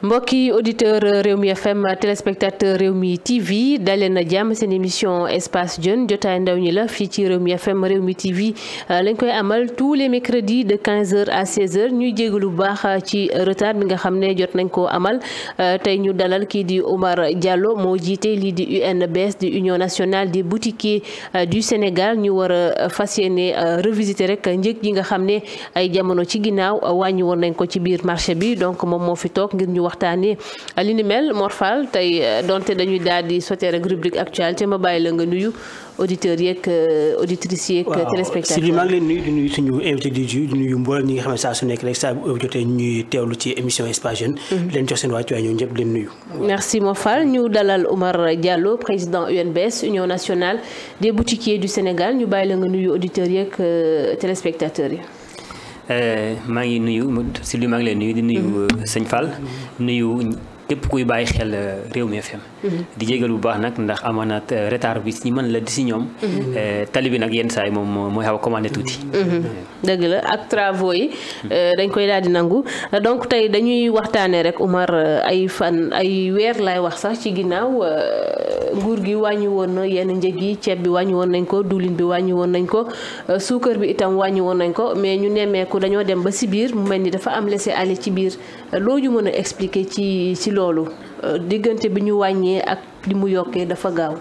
mbokki auditeur Rewmi FM téléspectateur Rewmi TV daleen na jàmm seen émission espace jeune jotaay ndaw ñi la fii ci Rewmi FM Rewmi TV lañ koy amal tous les mercredis de 15h à 16h ñuy jégalu bu baax ci retard bi nga xam ne jot nañ koo amal tey ñu dalal kii di Oumar Diallo moo jiite lii di UNBS di Union nationale des boutiquiers du Sénégal ñu war a fas yéene revisiter rek njëg yi nga xam ne ay jamono ci ginnaaw wàññi woon nañ ko ci biir marché bi donc moom moo fi toog ngir ñu waxtaanee li ni mel Mor Fall tey donte dañuy daal di sottee rek rubrique actualité ma bàyyi la nga nuyu auditeurs yeeg auditrices yeeg téléspectateurs. Sylvie maa ngi leen nuyu di nuyu suñu invité du jour di nuyu mboolem ñi nga xam ne saa su nekk rek saa bu jotee ñuy teewlu ci émission espace jeune. leen jox seen wàccuwaay ñoom ñëpp leen nuyu. merci Mor Fall ñu dalal Oumar Diallo président UNBS Union nationale des boutiquiers du Sénégal ñu bàyyi la nga nuyu auditeurs yeeg téléspectateurs yi. maa ngi nuyu Sylvie maa ngi leen nuyu di nuyu sëñ Fall nuyu képp kuy bàyyi xel Rewmi FM. di jégal bu baax nag ndax amaanaat retard bi si man la di si ñoom. tali bi nag yenn saa yi moom mooy xaw a commandé tuuti. dëgg la ak travaux yi dañ koy daal di nangu donc tey dañuy waxtaanee rek Oumar ay weer laay wax sax ci ginnaaw nguur gi wàññi woon na yenn njëg yi ceeb bi wàññi woon nañ ko diwlin bi wàññi woon nañ ko suukar bi itam wàññi woon nañ ko mais ñu nemmeeku dañoo dem ba si biir mu mel ni dafa am laisser aller ci biir loo ñu mën a expliquer ci loolu diggante bi ñu wàññee ak li mu yokkee dafa gaaw.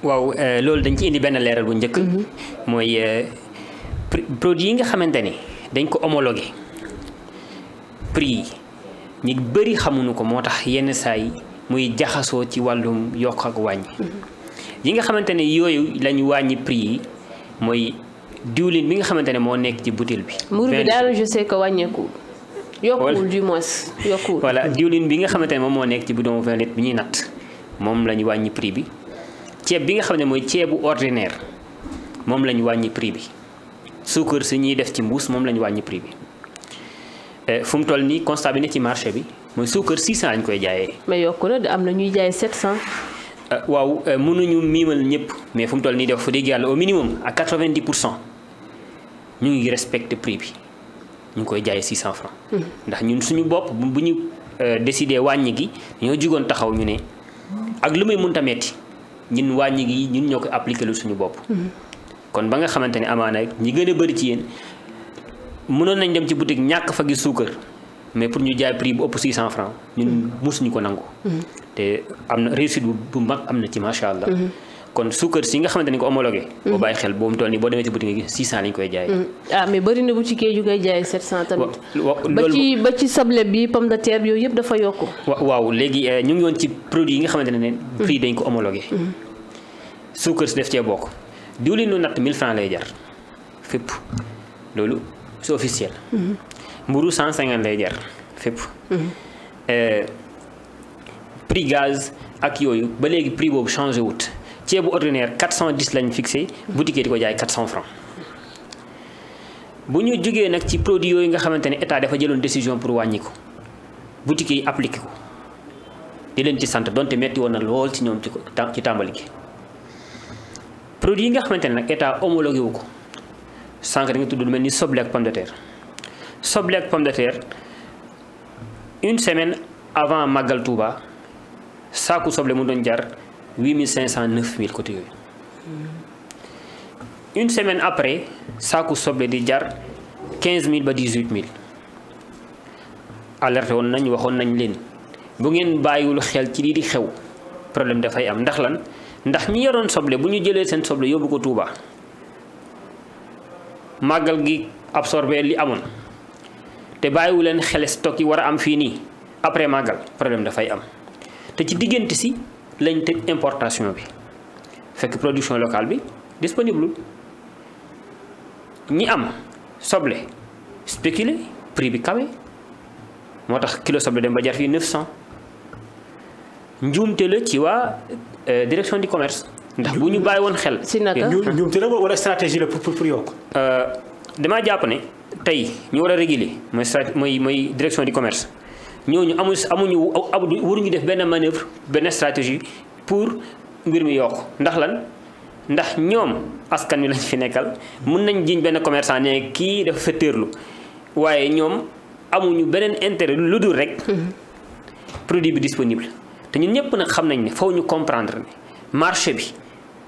waaw loolu dañ ci indi benn leeral bu njëkk. mooy produit yi nga xamante ne dañ ko homologué prix yi ñu bëri xamuñu ko moo tax yenn saa yi muy jaxasoo ci wàllum yokk ak wàññi. yi nga xamante ne yooyu lañu wàññi prix yi mooy diwlin bi nga xamante ne moo nekk ci bouteille bi. mburu bi daal je sais que wàññeeku. yokkul du moins yokkul. voilà diwlin bi nga xamante ne moom moo nekk ci bidon 20 litres bi ñuy natt moom la ñu wàññi prix bi ceeb bi nga xam ne mooy ceebu ordinaire moom la ñu wàññi prix bi suukar si ñuy def ci mbuus moom la ñu wàññi prix bi fu mu toll nii constat bi ne ci marché bi mooy suukar 600 lañ koy jaayee. mais yokku na am na ñuy jaay 700. waaw mënuñu miimal ñëpp mais fu mu toll nii def fa dégg yàlla au minimum à 90% ñu ngi respecté prix bi. ñu ngi koy jaayee 600 francs ndax ñun suñu bopp bu ñu décidé wàññi gi dañoo jugoon taxaw ñu ne ak lu muy mënta metti ñun wàññi gi ñun ñoo koy appliqué lu suñu bopp. kon ba nga xamante ne amaana ñi gën a bëri ci yéen mënoon nañ dem ci boutique ñàkk fa gis suukar mais pour ñu jaay prix bu ëpp 600 francs ñun mosuñu ko nangu. te am na réussite bu mag am na ci macha allah. kon suukar si nga xamante ni ko homologué. boo bàyyi xel boo mu toll nii boo demee ci boutique nga gis 600 lañ koy jaayee. mais bëri na boutique yu koy jaayee 700 tamit. ba ci soble bi pomme de terre yooyu yëpp dafa yokku. waaw léegi ñu ngi woon ci produit yi nga xamante ne prix dañ ko homologué. suukar si def cee bokk diwlin nu natt 1000 francs lay jar fépp loolu c'est officiel. mburu 150 lay jar fépp. prix gaz ak yooyu ba léegi prix boobu changé wut. ceebu ordinaire 410 lañ fixé boutique di ko jaay 400 francs bu ñu jógee nag ci produit yooyu nga xamante ne état dafa jëloon décision pour wàññi ko boutique yi appliqué ko di leen ci sant donte metti woon na lool ci ñoom ci tàmbali gi produit yi nga xamante ne nag état homologué wu ko sànq da nga tudd lu mel ni soble ak pomme de terre soble ak pomme de terre une semaine avant Magal Touba saaku soble mu doon jar 8500 9000 côté yooyu une semaine après saaku soble di jar 15000 ba 18000 alerté woon nañ waxoon nañ leen bu ngeen bàyyiwul xel ci lii di xew problème dafay am ndax lan ndax ñi yoroon soble bu ñu jëlee seen soble yóbbu ko Touba màggal gi absorbé li amoon te bàyyiwu leen xel stock yi war a am fii nii après màggal problème dafay am te ci diggante si lañ tëj importation bi fekk production locale bi disponible ñi am soble spéculé prix bi kawe moo tax kilo soble dem ba jar fii 900 njuumte la ci waa direction du commerce ndax bu ñu bàyyi woon xel. si naka njuumte la wala stratégie la pour yokk. damaa jàpp ne tey ñu war a réguler mooy direction du commerce. ñooñu amuñu waruñu def benn manœuvre benn stratégie pour mbir mi yokk ndax lan ndax ñoom askan wi lañ fi nekkal mun nañ jiñ benn commerçant ne kii dafa fetteerlu waaye ñoom amuñu beneen intérêt lu dul rek produit bi disponible te ñun ñëpp nag xam nañ ne faw ñu comprendre ne marché bi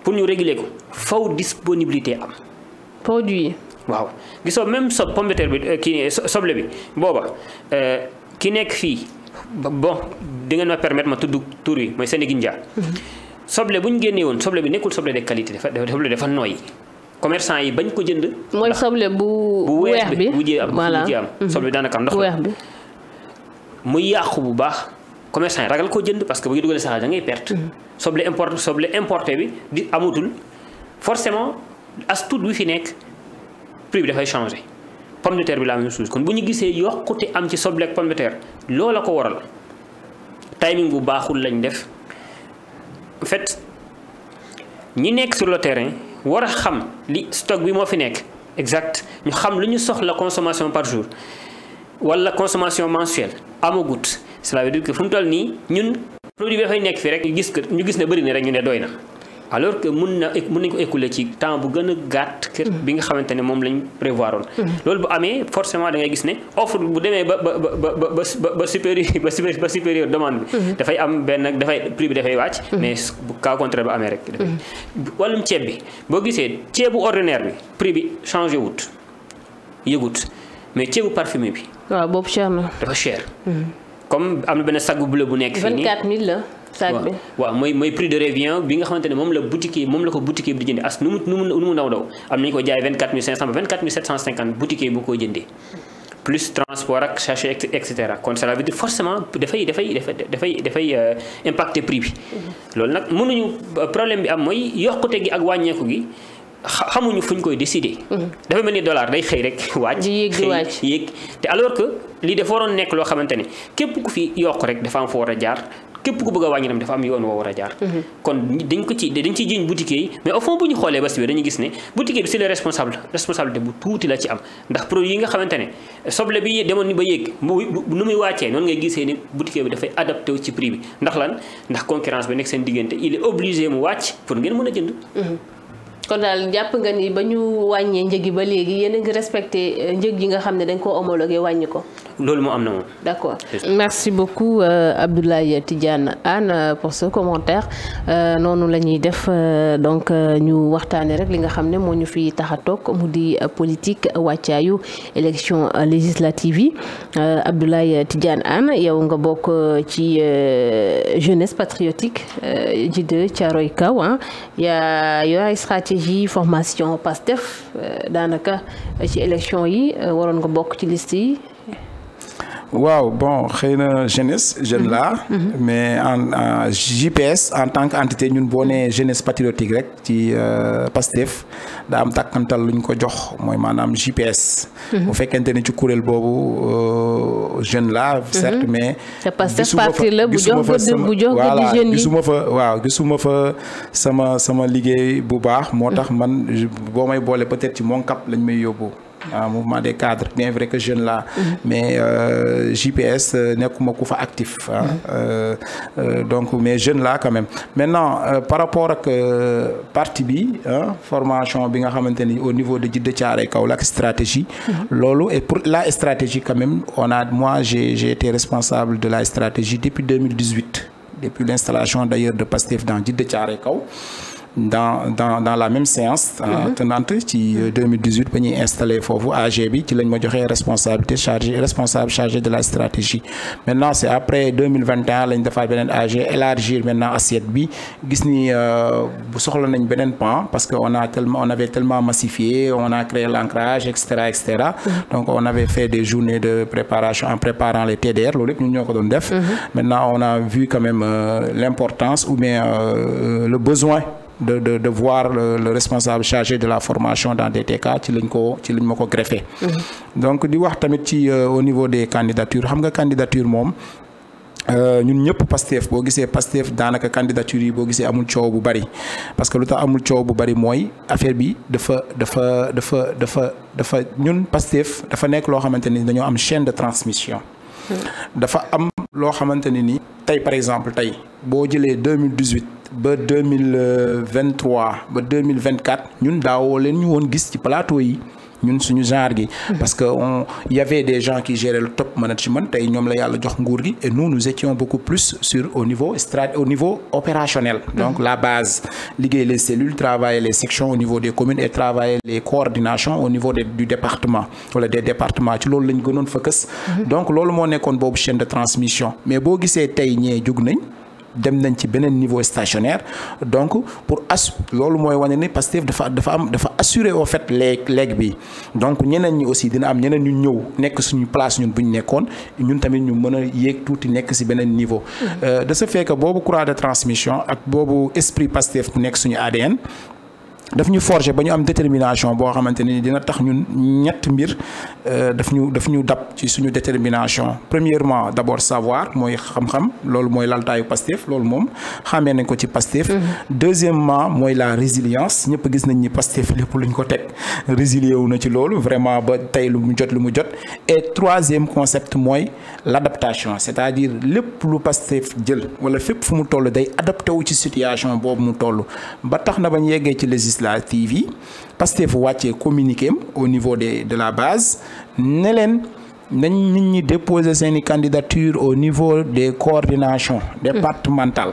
pour ñu réguler ko faw disponibilité am. produit. waaw gisoo même pomme de terre bi kii soble bi booba ki nekk fii bon di ngeen ma permettre ma tudd tur yi mooy Sénégindia. soble bu ñu génnee woon soble bi nekkul soble de qualité dafa nooy. commerçant yi bañ ko jënd. mooy soble bu weex bi bu ji am soble bi daanaka am ndox weex bi muy yàqu bu baax commerçant yi ragal koo jënd parce que bu ñu dugalee sax da ngay perte. soble importé bi di amatul forcément as tuut bi fi nekk prix bi dafay changé pomme de terre bi la même chose kon bu ñu gisee yokkute am ci soble ak pomme de terre loola ko waral timing bu baaxul lañ def en fait ñi nekk sur le terrain. war a xam li stock bi moo fi nekk exact ñu xam lu ñu soxla consommation par jour wala consommation mensuelle amagut cela veut dire que fu mu toll nii ñun produit bi dafay nekk fii rek ñu gis ne bëri na rek ñu ne doy na alors que mun nañ ko écouler ci temps bu gën a gàtt kër bi nga xamante ne moom lañ prévoir woon loolu bu amee forcément da ngay gis ne offre bu demee ba supérieur demande bi dafay am dafay prix bi dafay wàcc mais bu cas contraire ba amee rek dafay wàllum ceeb bi boo gisee ceebu ordinaire bi prix bi changé wut yëgut mais ceebu parfumé bi waaw boobu cher na dafa cher comme am na benn sac bu bleu bu nekk fii nii 24000 la sac bi waaw mooy prix de revient bi nga xamante ne moom la ko boutique bi di jëndee as nu mu ndaw am nañu ko jaay 24500 ba 24750 boutique bu ko jëndee plus transport ak sachet et cetera kon ça veut dire forcément dafay impacter prix bi loolu nag mënuñu problème bi am mooy yokkute gi ak wàññeeku gi xamuñu fuñ koy décider. dafa mel ni dollar day xëy rek wàcc. yéeg te alors que lii dafa waroon nekk loo xamante ne képp ku fi yokk rek dafa am fa war a jaar képp ku bëgg a wàññi tam dafa am yoon woo war a jaar. kon dañ ciy jiñ boutique yi mais au fond bu ñu xoolee ba si biir dañuy gis ne boutique bi c'est le responsabilité bu tuuti la ci am ndax produit yi nga xamante ne soble bi demoon ni ba yéeg nu muy wàccee noonu ngay gisee ni boutique bi dafay adapté wu ci prix bi ndax lan ndax concurrence bi nekk seen diggante il est obligé mu wàcc pour ngeen mën a jënd. kon daal jàpp nga ni ba ñu wàññee njëg yi ba léegi yéen a ngi respecté njëg yi nga xam ne dañ koo homologué wàññi ko. loolu moo am na moom. d'accord merci beaucoup Abdoulaye Tidiane Anne pour ce commentaire noonu la ñuy def donc ñu waxtaanee rek li nga xam ne moo ñu fi tax a toog mu di politique wàccaayu élection législative yi Abdoulaye Tidiane Anne yow nga bokk ci jeunesse patriotique J2 Thiaroye Kaw yaa yore stratégie formation PASTEF daanaka ci élection yi waroon nga bokk ci liste yi. waaw bon xëy na jeune la mais en JPS en tant qu'entité ñun boo nee jeunesse patriotique rek ci PASTEF daa am tàkkantal lu ñu ko jox mooy maanaam JPS. bu fekkente ni ci kuréel boobu jeune la certes mais. te PASTEF parti la bu jox jeunes yi gisuma fa sama liggéey bu baax moo tax man boo may boole peut-être ci mon cap lañ may yóbbu. mouvement des cadres bien vrai que jeune là mais JPS nekkuma ku fa actif donc mais jeune là quand même maintenant par rapport ak parti bi formation bi nga xamante ni au niveau de Djiddah Thiaroye Kaw la stratégie loolu et pour la stratégie quand même moi j'ai été responsable de la stratégie depuis 2018 depuis l'installation d'ailleurs de PASTEF dans Djiddah Thiaroye Kaw dans la même séance tenante ci 2018 ba ñuy installé foofu AG bi ci lañ ma joxee responsable chargé de la stratégie maintenant c'est après 2021 lañ defaat beneen AG élargir maintenant assiette bi gis ni bu soxla nañ beneen pan parce que on avait tellement massifié on a créé l'ancrage et cetera donc on avait fait des journées de préparation en préparant les TDR loolu yëpp ñun ñoo ko doon def maintenant on a vu quand même l'importance ou bien le besoin de voir le responsable chargé de la formation dans DTK ci lañ ma ko greffé donc di wax tamit ci au niveau des candidatures xam nga candidature moom ñun ñëpp Pastef boo gisee Pastef daanaka candidature yi boo gisee amul coow bu bari parce que lu tax amul coow bu bari mooy affaire bi dafa ñun Pastef dafa nekk loo xamante ni dañoo am chaîne de transmission dafa am loo xamante ni tey par exemple tey boo jëlee 2018 ba 2023 ba 2024 ñun daawoo leen ñu woon gis ci plateau yi ñun suñu genre gi. parce que il y avait des gens qui géraient le top management tey ñoom la yàlla jox nguur gi et nous étions beaucoup plus au niveau opérationnel. donc la base liggéey les cellules travailler les sections au niveau des communes et travailler les coordinations au niveau du département wala des départements ci loolu lañ gënoon focus. donc loolu moo nekkoon boobu chaîne de transmission mais boo gisee tey ñee jug nañ. dem nañ ci beneen niveau stationnaire donc pour loolu mooy wane ni Pastef dafa assurer au fait léeg bi donc ñeneen ñi aussi dina am ñeneen ñu ñëw nekk suñu place ñun bu ñu nekkoon ñun tamit ñu mën a yéeg tuuti nekk si beneen niveau. de ce fait que boobu courant de transmission ak boobu esprit Pastef bu nekk suñu ADN. daf ñu forger ba ñu am détermination boo xamante ni dina tax ñun ñett mbir daf ñu dab ci suñu détermination premièrement d'abord savoir mooy xam-xam loolu mooy laltaayu Pastef loolu moom xamee nañ ko ci Pastef. deuxièmement mooy la résilience ñëpp gis nañ ni Pastef lépp luñ ko teg résilier wu na ci loolu vraiment ba tey lu mu jot et troisième concept mooy l'adaptation c'est-à-dire lépp lu Pastef jël wala fépp fu mu toll day adapté wu ci situation boobu mu toll ba tax na bañ yeggee ci législative yi Pastef wàccee communiqué au niveau de la base ne leen nañ nit ñi déposer seeni candidature au niveau des coordinations départementales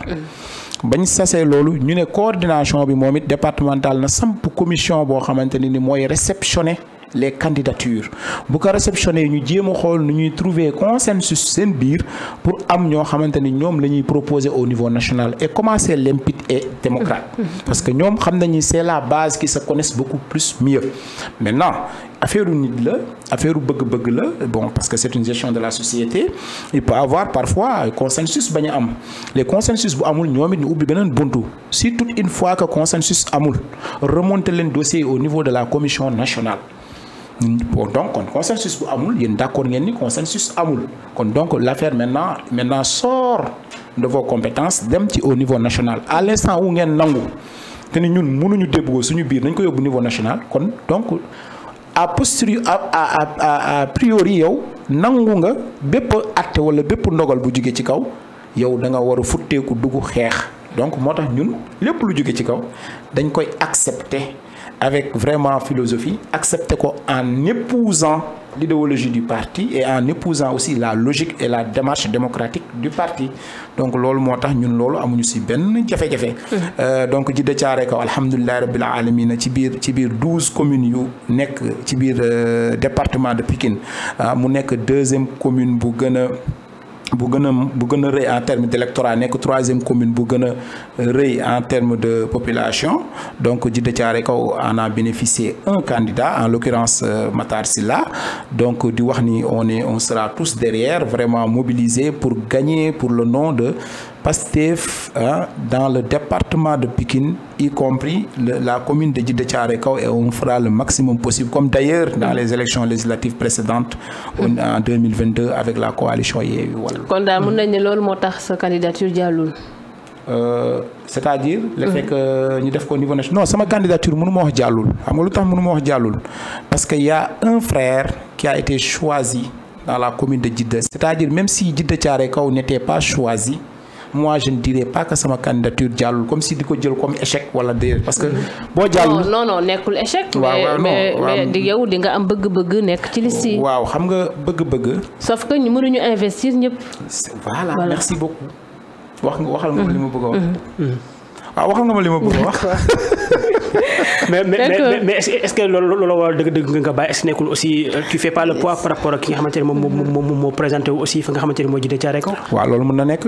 bañ sasee loolu ñu ne coordination bi moom it départementale na samp commission boo xamante ni mooy réceptionner les candidatures bu ko réceptionné ñu jéem a xool nu ñuy trouver consensus seen biir pour am ñoo xamante ni ñoom la ñuy proposer au niveau national et commencer limpide et démocrate parce que ñoom xam nañu c'est la base qui se connaissent beaucoup plus mieux maintenant affaire nit la affaire bëgg-bëgg la bon parce que c'est une gestion de la société il peut avoir parfois consensus bañ a am les consensus bu amul ñoom it ñu ubbi beneen buntu si toute une fois que consensus amul remonter leen dossier au niveau de la commission nationale. Bon, donc kon consensus bu amul yéen d'accord ngeen ni consensus amul kon donc l'affaire maintenant sort de vos compétences dem ci au niveau national à l'instant où ngeen nangu te ni ñun mënuñu déggoo suñu biir nañ ko yóbbu niveau national kon donc a priori yow nangu nga bépp acte wala bépp ndogal bu jóge ci kaw yow da nga war a futteeku dugg xeex donc moo tax ñun lépp lu jóge ci kaw dañ koy accepter avec vraiment philosophie accepter ko en épousant l'idéologie du parti et en épousant aussi la logique et la démarche démocratique du parti donc loolu moo tax ñun loolu amuñu ci benn jafe-jafe donc Djiddah Thiaroye Kaw alhamdulillahi rabbil alamin ci biir 12 communes yu nekk ci biir département de Pikine mu nekk deuxième commune bu gën a rëy en termes d'électorat nekk troisième commune bu gën a rëy en termes de population donc Djiddah Thiaroye Kaw en a bénéficié un candidat en l'occurrence Matar Sylla donc di wax ni on sera tous derrière vraiment mobilisés pour gagner pour le nom de Pastef dans le département de Pikine y compris la commune de Djiddah Thiaroye Kaw et on fera le maximum possible comme d'ailleurs dans les élections législatives précédentes en 2022 avec la coalition Yewwi Wallu. kon daal mën nañ ne loolu moo tax sa candidature jàllul. c'est-à-dire le fait que ñu def ko au niveau national non sama candidature mënu ma wax jàllul xam nga lu tax mënu ma wax jàllul parce que y a un frère qui a été choisi dans la commune de Djiddah c'est-à-dire même si Djiddah Thiaroye Kaw n'était pas choisi moi je ne dirais pas que sama candidature jàllul comme si di ko jël comme échec wala déedéet parce que boo jàllul non nekkul échec. mais di yow di nga am bëgg-bëgg nekk ci liste yi. waaw xam nga bëgg-bëgg. sauf que ñu mënuñu investir ñëpp. voilà merci beaucoup. waxal nga ma li ma bëgg a wax. waaw waxal nga ma li ma bëgg a wax. mais est-ce que loolu war dëgg nga bàyyi est-ce que nekkul aussi tu fais pas le poids par rapport ak ki nga xamante ne moom moo présenté wu aussi fa nga xamante ne moo Djiddah Thiaroye Kaw. waaw loolu mën na nekk.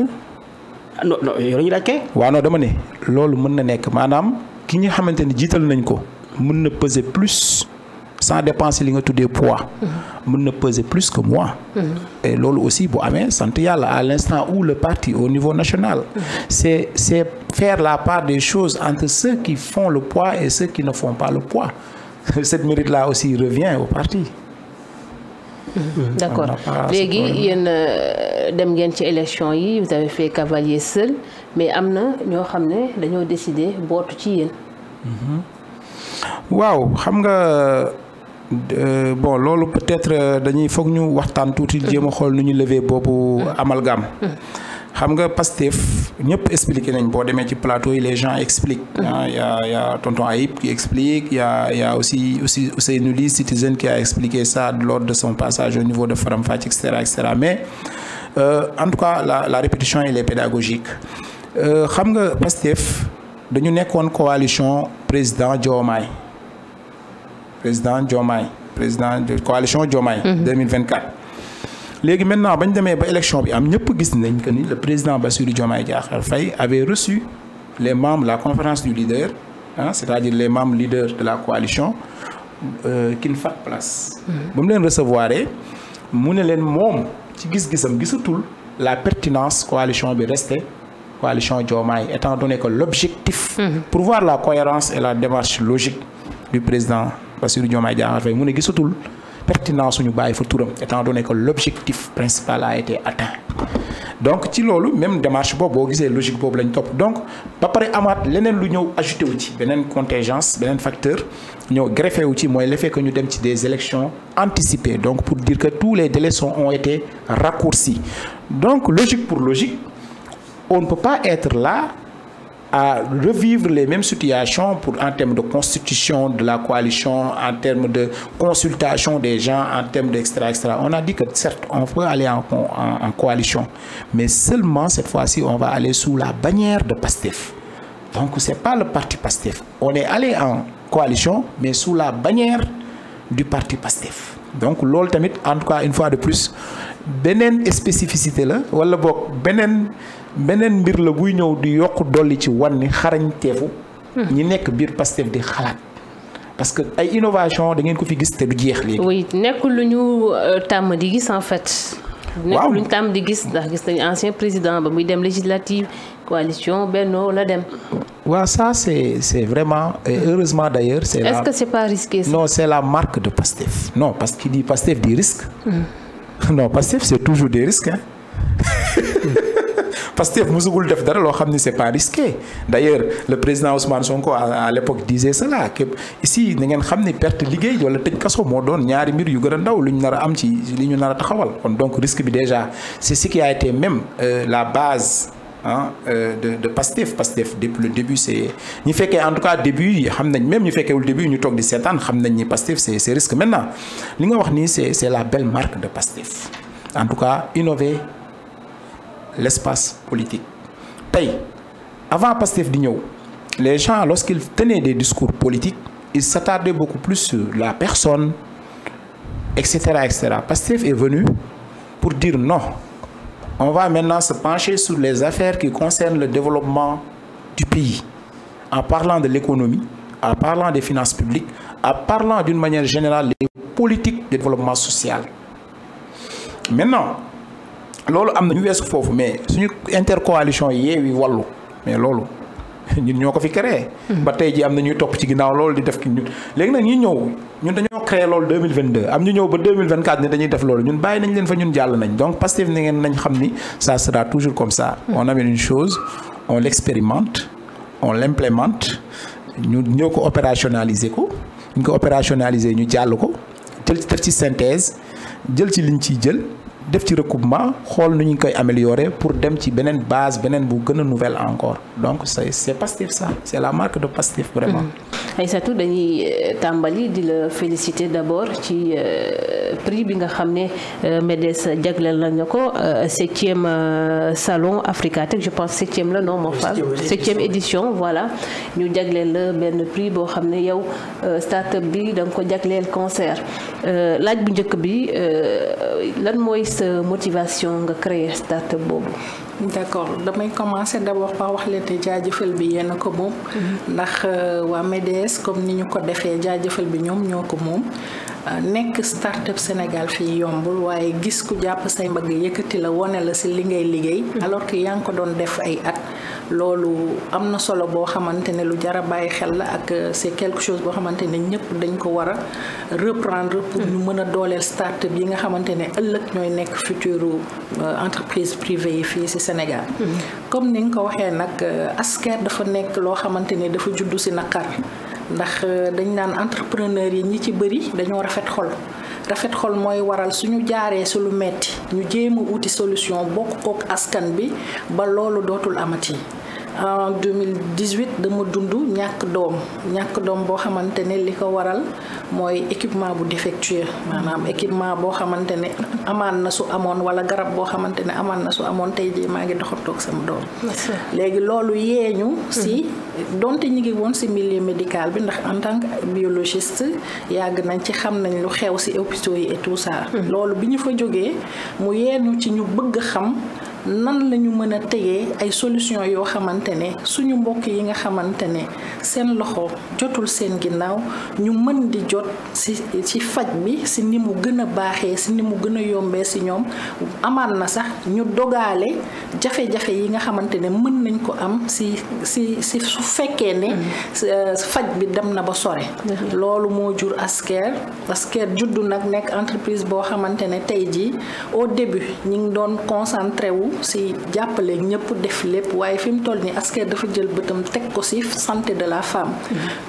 non yow la ñu laaj kay. waaw non dama ne loolu mën na nekk maanaam ki nga xamante ni jiital nañ ko mën na peser plus sans dépenser li nga tuddee poids. mën na peser plus que moi. et loolu aussi bu amee sant yàlla à l'instant où le parti au niveau national. c'est faire la part des choses entre ceux qui font le poids et ceux qui ne font pas le poids. Cette mérite-là aussi revient au parti. D'accord léegi yéen dem ngeen ci élection yi vous avez fait cavalier seul mais am na ñoo xam ne dañoo décider bootu ci yéen. waaw xam nga bon loolu peut-être dañuy foog ñu waxtaan tuuti jéem a xool nu ñu lever boobu amalgame. xam nga Pastef ñëpp expliqué nañ boo demee ci plateau yi les gens expliquent. Il y a tonton Aïb qui explique, il y a aussi Ousseynou Ly Citizen qui a expliqué ça lors de son passage au niveau de Faram Facce, etc. Mais en tout cas la répétition elle est pédagogique. Xam nga Pastef dañu nekkoon coalition président Diomaye de coalition Diomaye 2024. léegi maintenant bañ demee ba élection bi am ñëpp gis nañ que ni le président Bassirou Diomaye Diakhar Faye avait reçu les membres la conférence du leader c'est-à-dire les membres leaders de la coalition King Fahd Palace. ba mu leen recevoir mu ne leen moom ci gis-gisam gisatul la pertinence coalition bi restée coalition Diomaye étant donné que l'objectif pour voir la cohérence et la démarche logique du président Bassirou Diomaye Diakhar Faye mu ne gisatul pertinence suñu bàyyi fa turam étant donné que l'objectif principal a été atteint. Donc ci loolu même démarche boobu boo gisee logique boobu lañ topp donc ba pare amaat leneen lu ñëw ajouté wu ci beneen contingence beneen facteur ñëw greffé wu ci mooy le fait que ñu dem ci des élections anticipées donc pour dire que tous les délais ont été raccourcis. Donc logique pour logique on ne peut pas être là à revivre les mêmes situations en termes de constitution de la coalition, en termes de consultation des gens, en termes d'extra. On a dit que certes, on peut aller en coalition, mais seulement cette fois-ci, on va aller sous la bannière de Pastef. Donc, ce n'est pas le parti Pastef. On est allé en coalition, mais sous la bannière du parti Pastef. Donc, loolu tamit, en tout cas, une fois de plus, beneen spécificité la wala boog beneen mbir la buy ñëw di yokk dolli ci wan ni xarañteefu ñi nekk biir Pastef di xalaat parce que ay innovation da ngeen ko fi gis te du jeex léegi. oui nekkul lu ñu tàmm di gis en fait. nekkul lu ñu tàmm di gis ndax gis nañu ancien président ba muy dem législative coalition Benno la dem. waaw ça c'est vraiment et heureusement d'ailleurs c'est est-ce que c'est pas risqué ça? Non, c'est la marque de Pastef. Non, parce qu'il dit Pastef dit risque. Non, Pastef c'est toujours des risques hein. Pastef musugul def dara loo xam ni c'est pas risqué. D'ailleurs le président Ousmane Sonko à l'époque disait cela que ici na ngeen xam ni perte liggéey wala tëj kaso moo doon ñaari mbir yu gën a ndaw lu ñu nar a am ci li ñu nar a taxawal kon donc risque bi déjà c'est ce qui a été même la base de Pastef depuis le début c'est ñu fekkee en tout cas début yi xam nañ même ñu fekkeewul début ñu toog di seetaan xam nañ ni Pastef c'est risque maintenant li nga wax nii c'est la belle marque de Pastef en tout cas innover l'espace politique tey avant Pastef di ñëw les gens lorsqu'ils tenaient des discours politiques ils s'attardaient beaucoup plus sur la personne etc. Pastef est venu pour dire non. On va maintenant se pencher sur les affaires qui concernent le développement du pays, en parlant de l'économie, en parlant des finances publiques, en parlant d'une manière générale des politiques de développement social. Maintenant, loolu am na ñu weesu foofu mais suñu intercoalition Yewwi Wallu mais loolu ñun ñoo ko fi créé. ba tey ji am na ñuy topp ci ginnaaw loolu di def ki ñun léegi nag ñun dañoo créé loolu 2022 am ñu ñëw ba 2024 ne dañuy def loolu ñun bàyyi nañ leen fa ñun jàll nañ donc Pastef ni ngeen nañ xam ni ça sera toujours comme ça. On amène une chose on l'expérimente on l'implémente ñu ñëw ko opérationnaliser ko ñu ko opérationnaliser ñu jàll ko jël def ci synthèse jël ci liñ ciy jël. def ci recoupement xool nu ñu koy améliorer pour dem ci beneen base beneen bu gën a nouvelle encore donc c'est Pastef ça c'est la marque de Pastef vraiment. Aïssatou dañuy tàmbali di la féliciter d'abord ci prix bi nga xam ne MEDES jagleel nañu ko 7e salon Africatech je pense 7e la non moo fa 7e édition voilà ñu jagleel la benn prix boo xam ne yow start-up bi da nga ko jagleel concert laaj bu njëkk bi lan mooy sa motivation nga créer start-up boobu. D'accord damay commencer d'abord par wax leen te jaajëfal bi yéen a ko moom. ndax waa MEDES comme ni ñu ko defee jaajëfal bi ñoom ñoo ko moom. nekk start-up Sénégal fii yombul waaye gis ku jàpp say mbagg yëkkati la wone la ci li ngay liggéey. alors que yaa ngi ko doon def ay at. loolu am na solo boo xamante ne lu jar a bàyyi xel la ak c'est quelque chose boo xamante ne ñëpp dañ ko war a reprendre pour ñu mën a dooleel start-up yi nga xamante ne ëllëg ñooy nekk futur entreprise privée yi fii ci Sénégal. comme ni nga ko waxee nag Asker dafa nekk loo xamante ne dafa juddu ci naqar ndax dañ naan entrepreneur yi ñi ci bëri dañoo rafet xol rafet xol mooy waral suñu jaaree su lu metti ñu jéem a wuti solution bokk kook askan bi ba loolu dootul amati. En 2018 dama dund ñàkk doom boo xamante ne li ko waral mooy équipement bu défectueux maanaam équipement boo xamante ne amaan na su amoon wala garab boo xamante ne amaan na su amoon tey jii maa ngi doxatoog sama doom. léegi loolu yeeñu si donte ñi ngi woon si milieu médical bi ndax en tant que biologiste yàgg nañ ci xam nañ lu xew si hôpitaux yi et tout ça. loolu bi ñu fa jógee mu yeeñu ci ñu bëgg xam nan la ñu mën a tegee ay solution yoo xamante ne suñu mbokk yi nga xamante ne seen loxo jotul seen ginnaaw ñu mën di jot ci faj bi si ni mu gën a baaxee si ni mu gën a yombee si ñoom amaan na sax ñu dogaale jafe-jafe yi nga xamante ne mën nañ ko am si su fekkee ne faj bi dem na ba sore. loolu moo jur Asker juddu nag nekk entreprise boo xamante ne tey jii au début ñi ngi doon concentré wu si jàppale ñëpp def lépp waaye fi mu toll nii Asker dafa jël bëtam teg ko si santé de la femme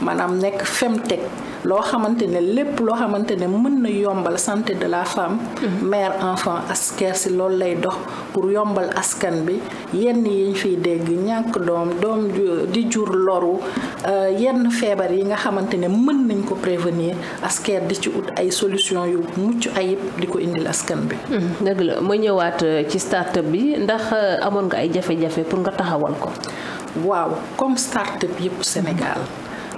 maanaam nekk Femtech loo xamante ne lépp loo xamante ne mën na yombal santé de la femme mère enfant Asker si loolu lay dox pour yombal askan bi yenn yiñ fiy dégg ñàkk doom di jur loru yenn feebar yi nga xamante ne mën nañ ko prévenir Asker di ci ut ay solution yu mucc ayib di ko indil askan bi. dëgg la ma ñëwaat ci start-up bi ndax amoon nga ay jafe-jafe pour nga taxawal ko. waaw comme start-up yëpp Sénégal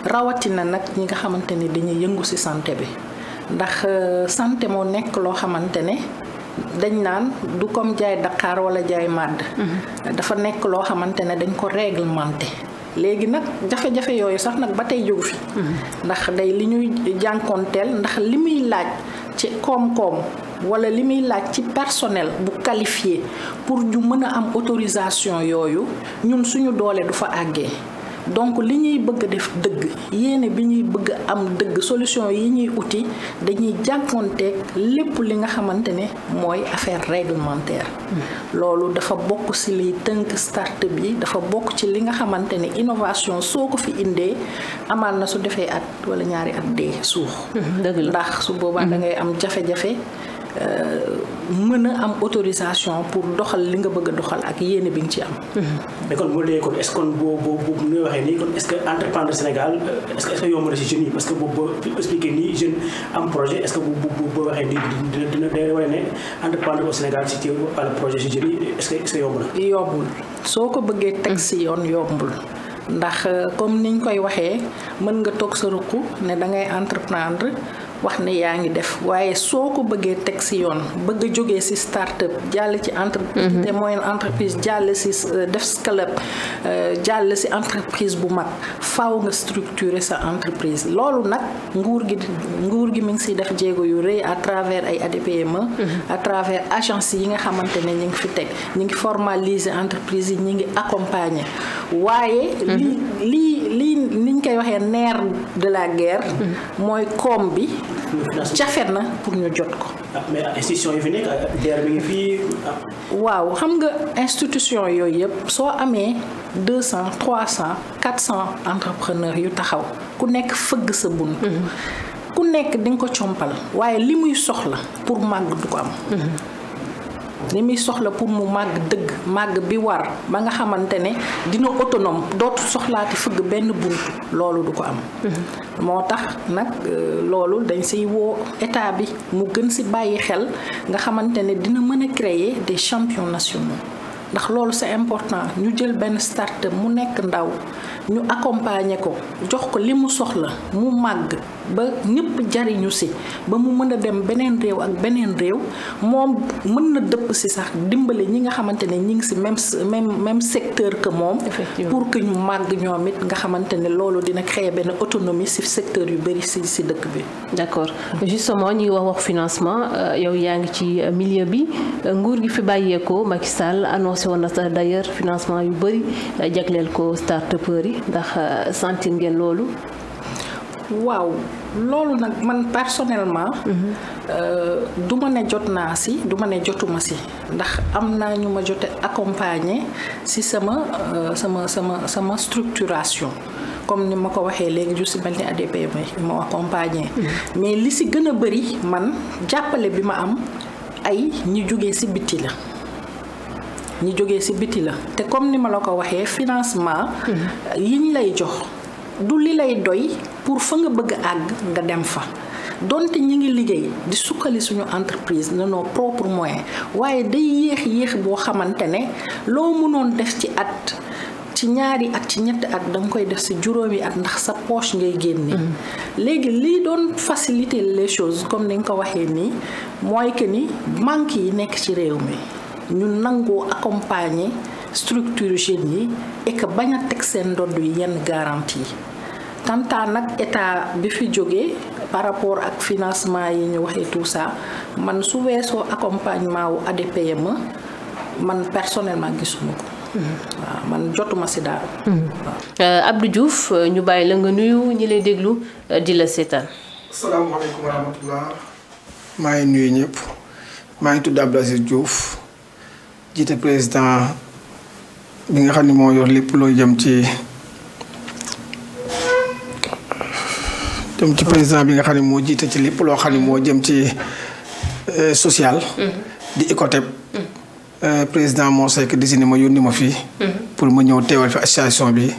rawatina nag ñi nga xamante ne dañuy yëngu ci santé bi ndax santé moo nekk loo xamante ne dañ naan du comme jaay Dakar wala jaay màdd. dafa nekk loo xamante ne dañ ko réglementé. léegi nag jafe-jafe yooyu sax nag ba tey jógu fi. ndax day li ñuy jànkoonteel ndax li muy laaj ci koom-koom wala li muy laaj ci personnel bu qualifié pour ñu mën a am autorisation yooyu ñun suñu doole du fa àggee. donc li ñuy bëgg a def dëgg yéene bi ñuy bëgg a am dëgg solution yi ñuy uti dañuy jànkoonteeg lépp li nga xamante ne mooy affaire réglementaire. loolu dafa bokk ci liy tënk start-up yi dafa bokk ci li nga xamante ne innovation soo ko fi indee amaan na su defee at wala ñaari at dee suux. ndax su boobaa da ngay am jafe-jafe. mën a am autorisation pour doxal li nga bëgg a doxal ak yéene bi nga ci am. mais kon boo déggee kon est-ce que boo nu waxee nii kon est-ce que entreprendre Sénégal est-ce que yomb na si jeunes yi parce que boo expliqué nii jeune am projet est-ce que boo waxee nii dina day wane ne entreprendre au Sénégal si wàllu projet si jeunes yi est-ce que yomb na. yombul soo ko bëggee teg si yoon yombul ndax comme niñ koy waxee mën nga toog sa ruq ne da ngay entreprendre. wax ne yaa ngi def waaye soo ko bëggee teg ci yoon bëgg a jógee ci start-up jàll ci entreprise te moyenne entreprise jàll ci def scale-up jàll ci entreprise bu mag faaw nga structurer sa entreprise loolu nag nguur gi mi ngi ciy def jéego yu rëy à travers ay ADPME à travers agence yi nga xamante ne ñu ngi fi teg ñu ngi formaliser entreprise yi ñu ngi accompagner waaye lii niñ koy waxee nerf de la guerre mooy koom bi jafe na pour ñu jot ko. mais institution yi fi nekk DER bi ngi fii. waaw xam nga institution yooyu yëpp soo amee 200 300 400 entrepreneurs yu taxaw ku nekk fëgg sa bunt. ku nekk di nga ko compal waaye li muy soxla pour màgg du ko am. li muy soxla pour mu màgg dëgg màgg bi war ba nga xamante ne dina autonome dootu soxlaati fëgg benn bunt loolu du ko am. moo tax nag loolu dañ siy woo état bi mu gën si bàyyi xel nga xamante ne dina mën a créer des champions nationaux ndax loolu c'est important ñu jël benn start-up mu nekk ndaw ñu accompagner ko jox ko li mu soxla mu màgg ba ñëpp jariñu si ba mu mën a dem beneen réew ak beneen réew moom mën na dëpp si sax dimbali ñi nga xamante ne ñi ngi si même secteur que moom pour que ñu màgg ñoom it nga xamante ne loolu dina créer benn autonomie si secteur yu bëri si dëkk bi. d'accord justement ñuy wax financement yow yaa ngi ci milieu bi nguur gi fi bàyyeekoo Macky Sall annoncé woon na sax d'ailleurs financement yu bëri jagleel ko start-upers yi ndax sentir ngeen loolu. waaw loolu nag man personnellement du ma ne jot naa si du ma ne jotuma si ndax am naa ñu ma jote accompagner si sama structuration comme ni ma ko waxee léegi ju si mel ni ADPM yi ma accompagner mais li si gën a bëri man jàppale bi ma am ay ñi jógee si biti la te comme ni ma la ko waxee financement yiñ lay jox du li lay doy pour fa nga bëgg a àgg nga dem fa donte ñi ngi liggéey di sukkali suñu entreprise de nos propres moyens waaye day yéex boo xamante ne loo mënoon def ci at ci ñaari at ci ñetti at danga koy def si juróomi at ndax sa poche ngay génne léegi lii doon faciliter les choses comme ni nga ko waxee nii mooy que ni manque yi nekk ci réew mi ñu nangoo accompagner structure jeunes yi et que bañ a teg seen ndodd yi yenn garantie yi tantaa nag état bi fi jógee par rapport ak financement yi ñu waxee tout ça man su weesoo accompagnement wu ADPM man personnellement gisuma ko waaw man jotuma si daal. Abdou Diouf ñu bàyyi la nga nuyu ñi lay déglu di la seetaan. asalaamaaleykum wa rahmatullah maa ngi nuyu ñëpp maa ngi tudd Abdou Aziz Diouf jiite président bi nga xam ne moo yor lépp loo jëm ci président bi nga xam ne moo jiite ci lépp loo xam ne moo jëm ci social. di ICOTEP. président moo sekk désigné ma yónni ma fii. pour ma ñëw teewal fi association bi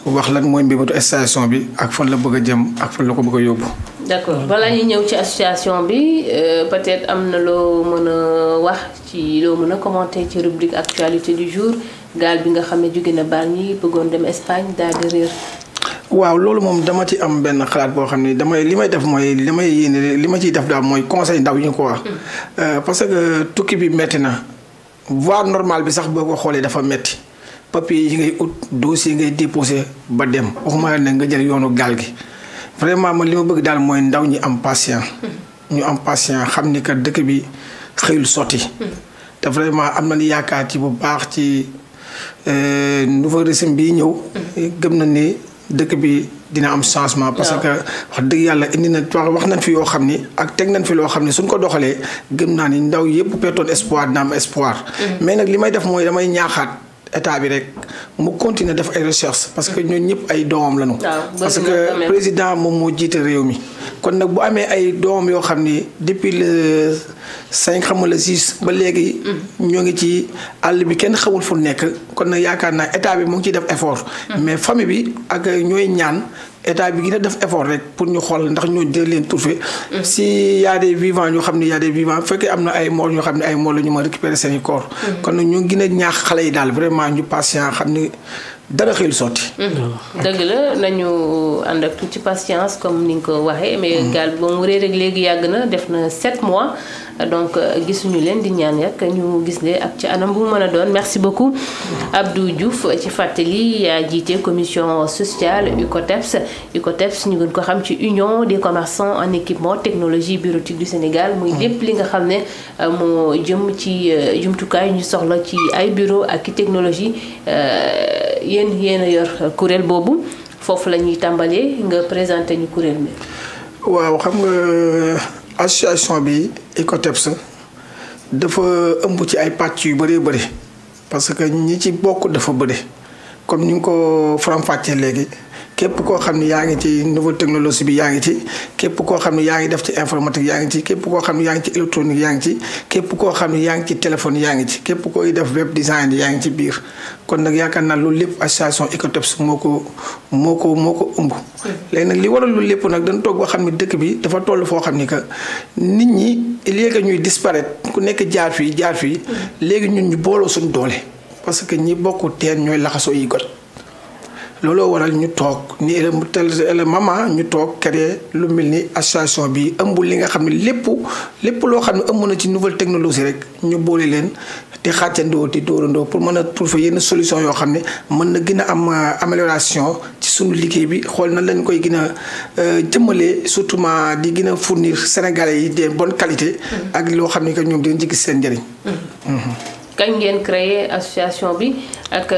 wax lan mooy mbébétu association bi ak fan la bëgg a jëm ak fan la ko bëgg a yóbbu. d'accord balaa ñuy ñëw ci association bi peut-être am na loo mën a wax ci loo mën a commenter ci rubrique actualité du jour gaal bi nga xam ne jóge na Bargny bëggoon dem Espagne daal di réer. waaw loolu moom dama ci am benn xalaat boo xam ne li may def mooy li ma ciy def daal mooy conseil ndaw ñu ko wax. parce que tukki bi metti na. voie normale bi sax boo ko xoolee dafa metti papier yi ngay ut dossier ngay déposé ba dem waxuma ne nga jël yoonu gaal gi vraiment man li ma bëgg daal mooy ndaw ñi am patient ñu am patient xam ni que dëkk bi xëyul sotti te vraiment am nañu yaakaar ci bu baax ci nouveau régime bi ñëw gëm na ni dëkk bi dina am changement parce que wax dëgg yàlla indi na wax nañ fi yoo xam ni ak teg nañ fi loo xam ni suñ ko doxalee gëm naa ni ndaw yëpp pertoon espoir dina am espoir mais nag li may def mooy damay ñaaxaat état bi rek mu continuer def ay recherche parce que ñun ñëpp ay doomam lañu parce que président moom moo jiite réew mi kon nag bu amee ay doomam yoo xam ni depuis le 5 xam nga le 6 ba léegi ñoo ngi ci àll bi kenn xamul fu nekk kon nag yaakaar naa état bi mu ngi ciy def effort mais famille bi ak ñooy ñaan état bi gën a def effort rek pour ñu xool ndax ñoo jël leen trouver si y a des vivants ñoo xam ne y a des vivants bu fekkee am na ay morts ñoo xam ne ay morts la ñu ma récupérer seen i corps kon nag ñu gën a ñaax xale yi daal vraiment ñu patient xam ni dara xëyul sotti. dëgg la nañu ànd ak tuuti patience comme ni nga ko waxee mais gaal ba mu réer rek léegi yàgg na def na 7 mois donc gisuñu leen di ñaan rek ñu gis leen ak ci anam bu mu mën a doon merci beaucoup Abdou Diouf ci fàttali yaa jiite commission sociale UCOTEPS ñu gën ko xam ci Union des commerçants en équipement technologie bureautique du Sénégal muy lépp li nga xam ne moo jëm ci jumtukaay ñu soxla ci ay bureau ak i technologie yéen a yor kuréel boobu foofu la ñuy tàmbalee nga présenté ñu kuréel bi. waaw xam nga association bi ICOTEPS dafa ëmb ci ay pàcc yu bëree bëri parce que ñi ci bokk dafa bëri comme ni nga ko faram-fàccee léegi képp koo xam ne yaa ngi ci nouvelle technologie bi yaa ngi ci képp koo xam ne yaa ngi def ci informatique yaa ngi ci képp koo xam ne yaa ngi ci électronique yaa ngi ci képp koo xam ne yaa ngi ci téléphone yaa ngi ci képp koy def web design yaa ngi ci biir kon nag yaakaar naa loolu lépp association ICOTEPS moo ko ëmb. léegi nag li waral loolu lépp nag dañ toog ba xam ne dëkk bi dafa toll foo xam ni que nit ñi léegi ñuy disparaître ku nekk jaar fii léegi ñun ñu booloo suñu doole parce que ñi bokk teen ñooy laxasoo yi got looloo waral ñu toog ni le moment ñu toog créer lu mel ni association bi ëmbul li nga xam ne lépp loo xam ne ëmb na ci nouvelle technologie rek ñu boole leen di xàccandoo di dóorandoo pour mën a trouver yenn solution yoo xam ne mën na gën a am amélioration ci suñu liggéey bi xool na lañ koy gën a jëmmalee surtout di gën a fournir Sénégalais yi des bonne qualité ak loo xam ne que ñoom dinañ ci gis seen njëriñ. kañ ngeen créer association bi ak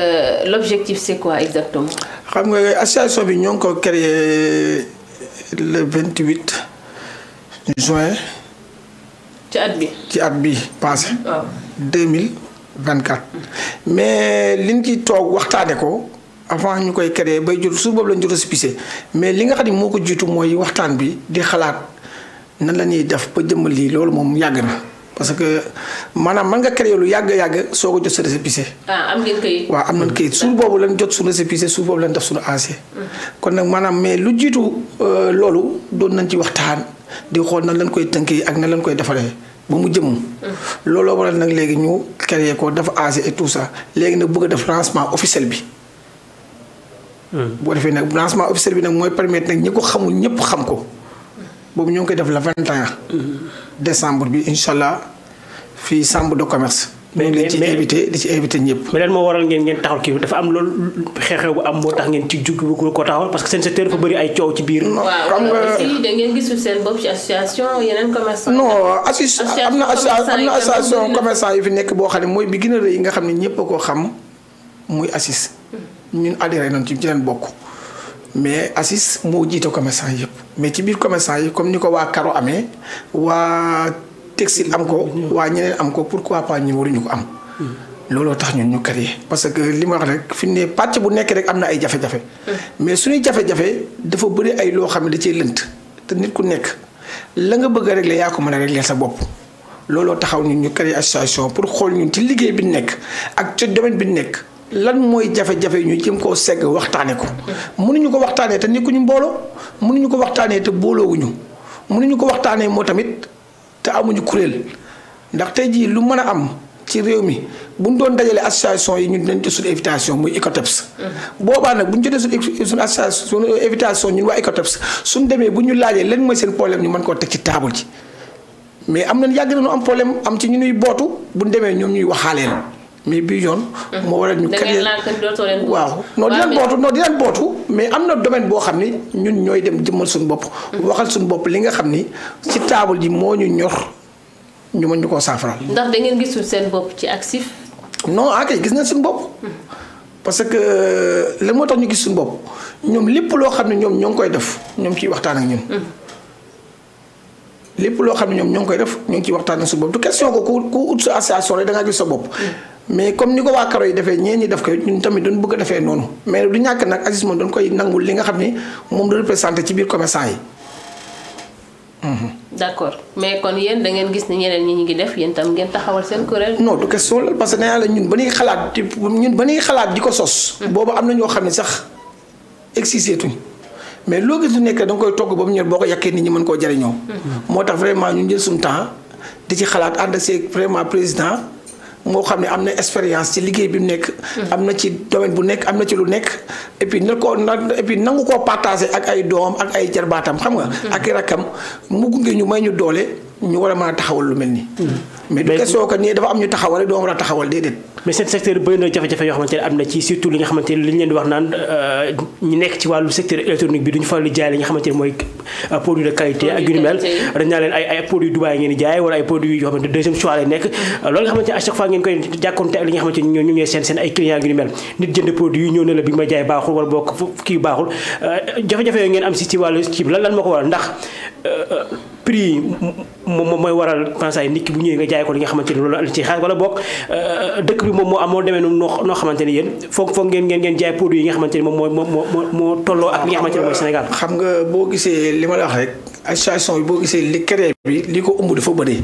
l'objectif c'est quoi exactement. xam nga association bi ñoo ngi ko créé le 28 juin. ci at bi passé. waaw 2024. mais liñ ci toog waxtaane ko avant ñu koy créer bay jot suuf boobu lañ jot récépissé mais li nga xam ne moo ko jiitu mooy waxtaan bi di xalaat nan la ñuy def ba jëmmal lii loolu moom yàgg na parce que maanaam mën nga créer lu yàgg soo ko jot sa récépissé. am ngeen kayit. waaw am nañ kayit suuf boobu lañ jot suñu récépissé suuf boobu lañ def suñu AC. kon nag maanaam mais lu jiitu loolu doon nañ ci waxtaan di xool nan lañ koy tënkee ak nan lañ koy defaree ba mu jëm. looloo waral nag léegi ñu créer ko dafa AC et tout ça léegi nag bëgg a def lancement officiel bi. boo defee nag lancement officiel bi nag mooy permettre nag ñi ko xamul ñëpp xam ko. boobu ñoo ngi koy def le 21 décembre bi incha allah fii chambre de commerce. mais di ci invité ñëpp. mais lan moo waral ngeen taxawal kii dafa am loolu xew-xew bu am moo tax ngeen ci jug ko taxawal parce que seen secteur dafa bëri ay coow ci biir. xam nga aussi da ngeen gisul seen bopp ci association yeneen commerçant. non am na association commerçant yu fi nekk boo xam ne mooy bi gën a rëy yi nga xam ne ñëpp a ko xam muy ACIS. ñun adhéré nañ ci leen bokk. mais ACIS moo jiite commerçant yëpp mais ci biir commerçant yi comme ni ko waa Karo amee waa textile am ko waa ñeneen am ko pourquoi pas ñu waruñu ko am. looloo tax ñun ñu créé parce que li ma wax rek fi ne pàcc bu nekk rek am na ay jafe-jafe. mais suñuy jafe-jafe dafa bëri ay loo xam ne da cee lënt te nit ku nekk la nga bëgg a régler yaa ko mën a régler sa bopp. looloo taxaw ñun ñu créé association pour xool ñun ci liggéey bi nekk ak ci domaine bi nekk. lan mooy jafe-jafe ñu jëm koo segg waxtaane ko mënuñu ko waxtaanee te nekkuñu mbooloo mënuñu ko waxtaanee te booloowuñu mënuñu ko waxtaanee moo tamit te amuñu kuréel ndax tey jii lu mën a am ci réew mi buñ doon dajale association yi ñun dinañ jot suñu invitation muy ECOTEPS. boobaa nag bu ñu jotee suñu association suñu invitation ñun waa ECOTEPS suñ demee bu ñu laajee lan mooy seen problème ñu mën koo teg ci table ji mais am nañ yàgg nañu am problème am ci ñu nuy bootu bu ñu demee ñoom ñuy waxaaleel. mais bii yoon. moo waral ñu créé waaw non dinañ bootu mais am na domaine boo xam ni ñun ñooy dem jëmmal suñu bopp. waxal suñu bopp li nga xam ni ci taabal ji moo ñu ñor ñu mën ñu koo saafaral. ndax da ngeen gisul seen bopp ci ACIS. non kay gis nañ suñu bopp. parce que lan moo tax ñu gis suñu bopp ñoom lépp loo xam ne ñoom ñoo ngi koy def ñoom ciy waxtaan ak ñun. lépp loo xam ne ñoom ñoo ngi koy def ñoo ngi ciy waxtaan ak suñu bopp du question ko ku ut sa association rek da ngaa gis sa bopp. mais comme ni ko waa Karo yi defee ñeen ñi def ko ñun tamit doon bëgg a defee noonu mais du ñàkk nag ACIS moom doon koy nangul li nga xam ni moom du représenté ci biir commerçant yi. d'accord mais kon yéen da ngeen gis ni ñeneen ñi ñu ngi def yéen tam ngeen taxawal seen kuréel. non du question la parce que nee naa la ñun ba ñuy xalaat di ko sos. boobu am na ñoo xam ne sax existé tuñ mais loo gis lu nekk da nga koy togg ba mu ñor boo ko yàqee nit ñi mën koo jariñoo. moo tax vraiment ñu jël suñu temps di ci xalaat ànd ak vraiment président. moo xam ne am na expérience ci liggéey bi mu nekk. am na ci domaine bu nekk am na ci lu nekk et puis nangu koo partagé ak ay doom ak ay jarbaatam xam nga. ak i rakkam mu gunge ñu may ñu doole ñu war a mën a taxawal lu mel nii. mais du question que nii dafa am ñu taxawal rek doo war a taxawal déedéet. mais seen secteur bëri na jafe-jafe yoo xamante ne am na ci surtout li nga xamante ne li ñu leen di wax naan ñu nekk ci wàllu secteur électronique bi duñu faral di jaay li nga xamante ne mooy produit de qualité ak yu ni mel dañ naa leen ay produits Dubaï ngeen di jaay wala ay produits yoo xamante ne deuxième choix lay nekk loolu nga xamante ne à chaque fois ngeen koy jàkkoonte ak li nga xamante ne ñu ñooy seen ay clients yu ni mel nit jënd produit yi ñëw na la bi nga may jaay baaxul wala boo kii baaxul jafe-jafe yooyu ngeen am si wàllu kii bi lan moo ko waral ndax prix moom mooy waral pensaay nit ki bu ñëwee nga jaay ko li nga xamante ne loolu la ci xaar wala boog dëkk bi moom moo am moo demee noo xamante ne yéen foog ngeen jaay produit yi nga xamante ne moom moo tolloo ak li nga xamante ne mooy Sénégal. xam nga boo gisee li ma la wax rek association bi boo gisee li créé bi li ko ëmb dafa bëri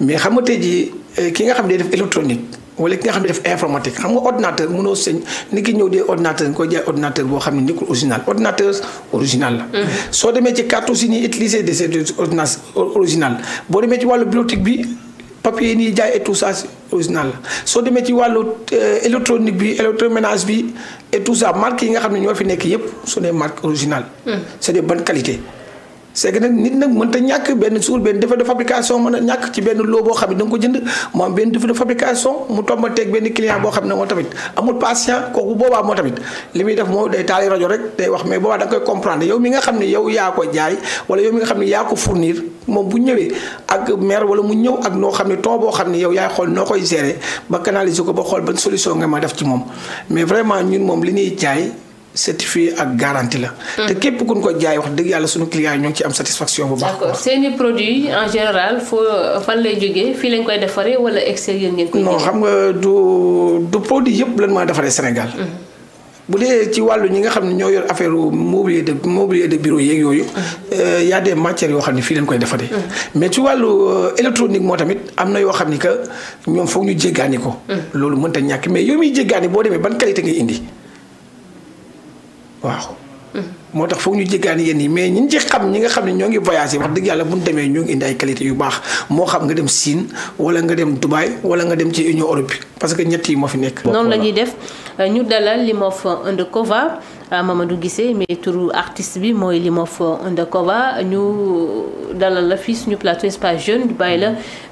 mais xam nga tey jii ki nga xam ne def électronique wala ki nga xam ne def informatique xam nga ordinateur mënoo sëñ nit ki ñëw dee ordinateur nga koy jaay ordinateur boo xam ne nekkul original ordinateur original la. soo demee ci cartouche yi ñuy utiliser des ordinateurs original boo demee ci wàllu bureautique bi papier yi ñuy jaay et tout ça original la soo demee ci wàllu électronique bi électroménage bi et tout ça marques yi nga xam ne ñoo fi nekk yépp sont des marques originales. c'est de bonne qualité. c'est que nag nit nag mënta ñàkk benn suur benn défaut de fabrication mën a ñàkk ci benn lot boo xam ne da nga ko jënd mu am benn défaut de fabrication mu tombanteeg benn client boo xam ne moo tamit amul patient kooku boobaa moo tamit li muy def moo day taali rajo rek day wax mais boobaa da nga koy comprendre yow mi nga xam ne yow yaa ko jaay wala yow mi nga xam ne yaa ko fournir moom bu ñëwee ak maire wala mu ñëw ak noo xam ne ton boo xam ne yow yaay xool noo koy gérer ba canaliser ko ba xool ban solution nga ma def ci moom mais vraiment ñun moom li ñuy jaay certifié ak garantie la. te képp ku ñu ko jaay wax dëgg yàlla sunu client yi ñoo ngi ci am satisfaction bu baax. d'accord seeni produits en général fan lay jógee fii lañ koy defaree wala extérieur ngeen koy. non xam nga du produit yëpp lan maa defaree Sénégal. bu dee ci wàllu ñi nga xam ne ñoo yor affaire mobilier de bureau yeeg yooyu y a des matières yoo xam ne fii lañ koy defaree. mais ci wàllu électronique moo tamit am na yoo xam ni que ñoom foog ñu jéggaani ko. loolu mënta ñàkk mais yow miy jéggaani boo demee ban qualité ngay indi waaw. moo tax foog ñu jéggaani yéen yi mais ñi ci xam ñi nga xam ne ñoo ngi voyagé wax dëgg yàlla bu ñu demee ñoo ngi indi ay qualité yu baax moo xam nga dem Chine wala nga dem Dubaï wala nga dem ci Union européenne parce que ñett yi moo fi nekk. noonu la ñuy def ñu dalal Limov Undercover Mamadou Guissé mais turu artiste bi mooy Limov Undercover ñu dalal la fii suñu plateau Espace Jeune du bàyyi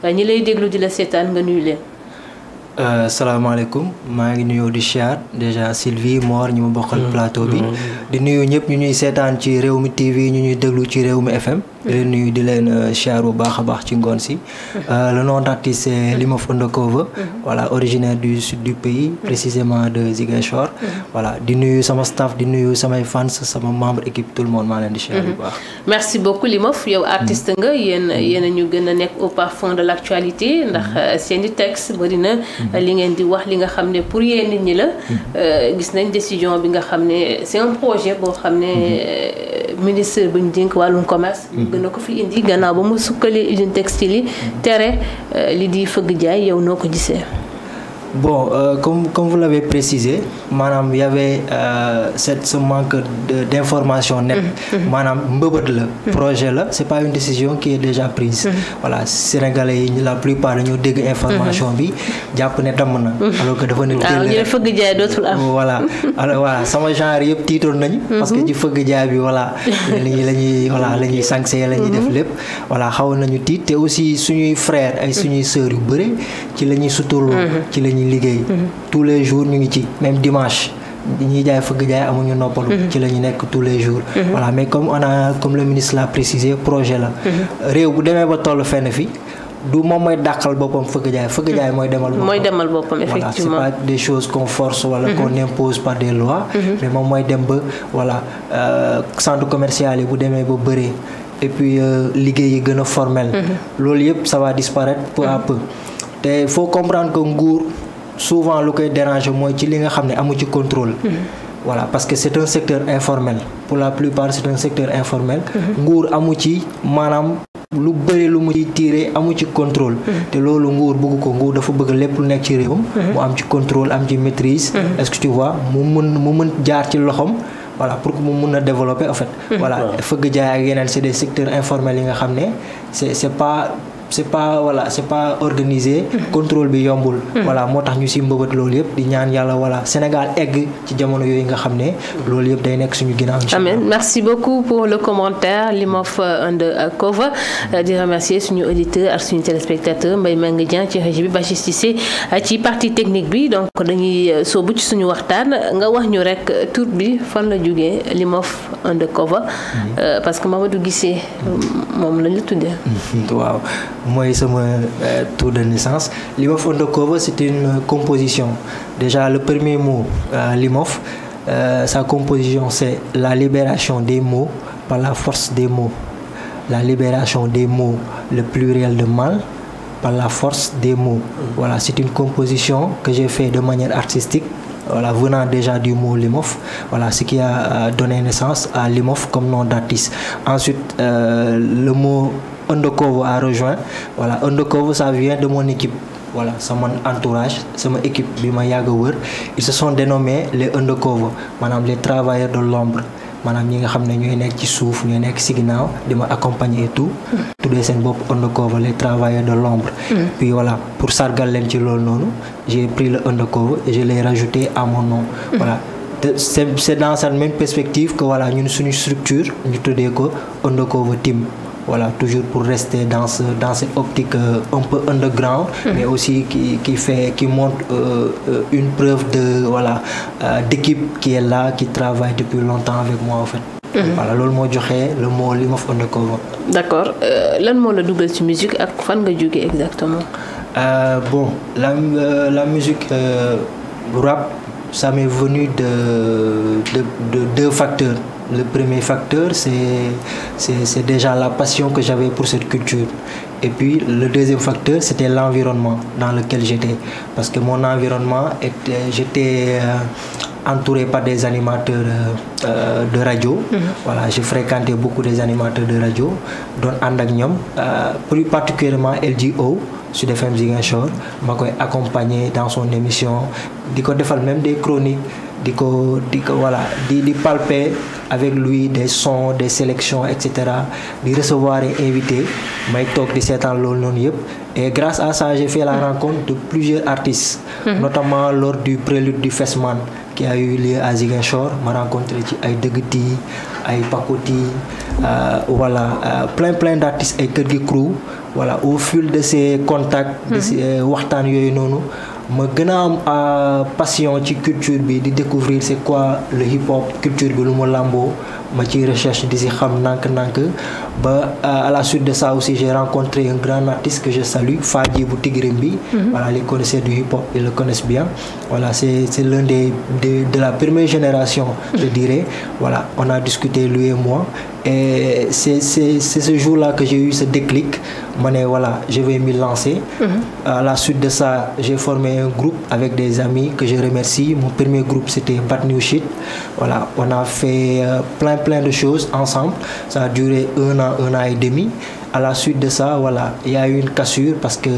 la ñi lay déglu di la seetaan nga nuyu leen. salaamaaleykum maa ngi nuyoo di siyaar déjà Sylvie Mor ñu ma bokkal plateau bi di nuyu ñëpp ñu ñuy seetaan ci Rewmi TV ñu ñuy déglu ci Rewmi FM di leen nuyu di leen siyaar bu baax a baax ci ngoon si le nom d'artiste c'est Limov Undercover voilà originaire du sud du pays précisément de Ziguinchor voilà di nuyu sama staff di nuyu samay fans sama membre équipe tout le monde maa leen di siyaar bu baax. merci beaucoup Limov yow artiste nga yéen a ñu gën a nekk au parfum de l'actualité ndax seen i texte bari na li ngeen di wax li nga xam ne pour yéen nit ñi la gis nañ décision bi nga xam ne c'est un projet boo xam ne ministre bu ñu dénk wàllum commerce gën a ko fi indi gannaaw ba mu sukkali usine textile yi tere li di fëgg jaay yow noo ko gisee. Bon, comme vous l'avez précisé, madame, il y avait ce manque d'information net. Madame, le projet là, c'est pas une décision qui est déjà prise. Voilà, Sénégalais, la plupart de nous dégagent information bi, japonais damna, alors que devant nous. Voilà, alors voilà, ça m'a genre yep titre nañu parce que ci feug jaay bi voilà, lañuy sanctionné lañuy def lépp. Voilà, xaw nañu tiit té aussi suñuy frères ay suñuy sœurs yu bëri ci lañuy suturlu ci lañuy liggéey tous les jours ñu ngi ci même dimanche ñuy jaay fëgg jaay amuñu noppalu ci la ñu nekk tous les jours voilà mais comme le ministre l'a précisé projet la réew bu demee ba toll fenn fi du moom mooy dàqal boppam fëgg jaay mooy demal boppam effectivement voilà c'est pas des choses qu'on force wala qu'on impose par des lois mais moom mooy dem ba voilà centre commercial yi bu demee ba bëree et puis liggéey yi gën a formel loolu yëpp ça va disparaître peu à peu te faut comprendre que nguur souvent lu koy déranger mooy ci li nga xam ne amu ci contrôle voilà parce que c'est un secteur informel pour la plupart c'est un secteur informel nguur amu ci maanaam lu bëri lu mu ci tiré amu ci contrôle te loolu nguur bëgg ko nguur dafa bëgg lépp lu nekk ci réewam mu am ci contrôle am ci maîtrise est-ce que tu vois mu mën jaar ci loxom voilà pour que mu mun a développer en fait voilà fëgg jaay ak yeneen c'est des secteurs informels yi nga xam ne c'est pas organisé contrôle bi yombul voilà moo tax ñu ci mbëbët loolu yëpp di ñaan yàlla voilà Sénégal egg ci jamono yooyu nga xam ne loolu yëpp day nekk suñu ginnaaw amen merci beaucoup pour le commentaire Limov Undercover di remercier suñu auditeur ak suñu téléspectateur Mbaye Mbengue Dieng ci régie bi Bachir Cissé ci partie technique bi donc dañuy soobu ci suñu waxtaan nga wax ñu rek tur bi fan la jógee Limov Undercover parce que Mamadou Guissé moom lañ la tuddee waaw mooy sama tour de naissance Limov Undercover c'est une composition déjà le premier mot Limov sa composition c'est la libération des mots par la force des mots la libération des mots le pluriel de mal par la force des mots voilà c'est une composition que j'ai fait de manière artistique voilà venant déjà du mot Limov voilà ce qui a donné naissance à Limov comme nom d'artiste ensuite le mot Undercover a rejoint voilà Undercover ça vient de mon équipe voilà sama entourage sama équipe bi ma yàgg a wër ils se sont dénommés les Undercover maanaam les travailleurs de l'ombre maanaam ñi nga xam ne ñooy nekk ci suuf ñooy nekk ci ginnaaw di ma accompagner et tout tuddee seen bopp Undercover les travailleurs de l'ombre puis voilà pour sargal leen ci loolu noonu j'ai pris le Undercover et je l'ai rajouté à mon nom voilà c'est dans cette même perspective que voilà ñun suñu structure ñu tuddee ko Undercover Team voilà toujours pour rester dans cette optique un peu underground mais aussi qui montre une preuve de voilà d'équipe qui est là qui travaille depuis longtemps avec moi en fait voilà loolu moo joxe le mot Limov Undercover. D'accord lan moo la dugal ci musique ak fan nga jógee exactement. Bon la musique rap ça m'est venu de deux facteurs. Le premier facteur, c'est déjà la passion que j'avais pour cette culture. Et puis, le deuxième facteur, c'était l'environnement dans lequel j'étais. Parce que mon environnement j'étais entouré par des animateurs de radio. Voilà, je fréquentais beaucoup des animateurs de radio, dont ànd ak ñoom, plus particulièrement LGO Sud FM Ziguinchor, ma koy accompagner dans son émission, di ko defal même des chroniques, di palper avec lui des sons, des sélections, etc. di recevoir et inviter, may toog di seetaan loolu noonu yëpp. Et grâce à ça, j'ai fait la rencontre de plusieurs artistes, notamment lors du prélude du Fesman qui a eu lieu à Ziguinchor. Ma rencontré ci ay Dëggti, ay Pakoti, voilà, plein d'artistes, ay Kër Gi Crew. Voilà, au fil de ces contacts, de ces waxtaan yooyu noonu, ma gën a am passion ci culture bi, di découvrir c'est quoi le hip-hop, culture bi lu mu làmboo, ma ci recherche di si xam nank ba à la suite de ça aussi j'ai rencontré un grand artiste que je salue, Fadji bu Tigrim bi. Voilà, les connaisseurs du hip-hop ils le connaissent bien. Voilà, c'est l'un de la première génération, je dirais. Voilà, on a discuté lui et moi, et c'est ce jour-là que j'ai eu ce déclic. Voilà, je vais m'y lancer. À la suite de ça, j'ai formé un groupe avec des amis que je remercie. Mon premier groupe c'était Bad New Shit. Voilà, on a fait plein de choses ensemble. Ça a duré un an et demi. À la suite de ça, voilà, il y a eu une cassure parce que